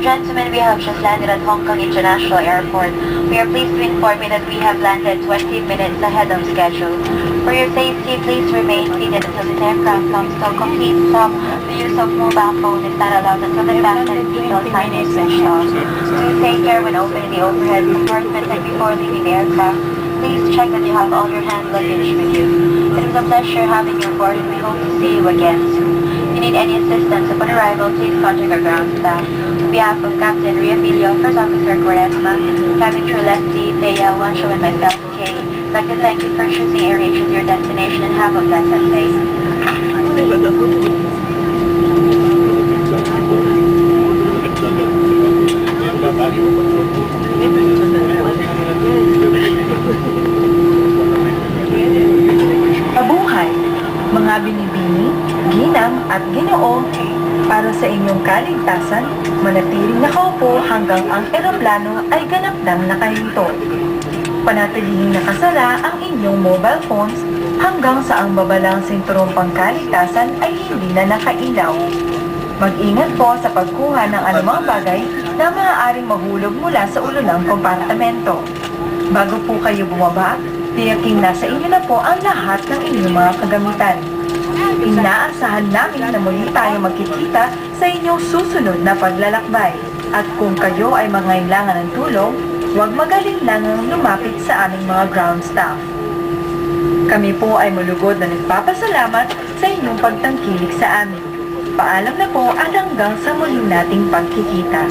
gentlemen, we have just landed at Hong Kong International Airport. We are pleased to inform you that we have landed 20 minutes ahead of schedule. For your safety, please remain seated until this aircraft comes to a complete stop. The use of mobile phone is not allowed until the fasten seatbelt sign is switched off. Do take care when opening the overhead compartment and before leaving the aircraft. Please check that you have all your hand luggage with you. It was a pleasure having you aboard and we hope to see you again soon. If you need any assistance upon arrival, please contact our ground staff. On behalf of Captain Ria Emilio, First Officer Quaresma, Cabin Crew Lefty, Thea, Wancho, and myself, Kay, I'd like to thank you for choosing AirAsia as your destination and have a pleasant day. Mabuhay, mga binibini, ginang at ginoo, para sa inyong kaligtasan, manatiling nakaupo hanggang ang eroplano ay ganap ng nakahinto. Panatilihing nakasara ang inyong mobile phones hanggang sa ang babalang sinturong pangkaligtasan ay hindi na nakailaw. Mag-ingat po sa pagkuha ng anumang bagay na maaaring mahulog mula sa ulo ng kompartamento. Bago po kayo bumaba, tiyaking nasa inyo na po ang lahat ng inyong mga kagamitan. Inaasahan namin na muli tayo magkikita sa inyong susunod na paglalakbay. At kung kayo ay mangailangan ng tulong, huwag magalinlangang lumapit sa aming mga ground staff. Kami po ay malugod na nagpapasalamat sa inyong pagtangkilik sa amin. Paalam na po at hanggang sa muling nating pagkikita.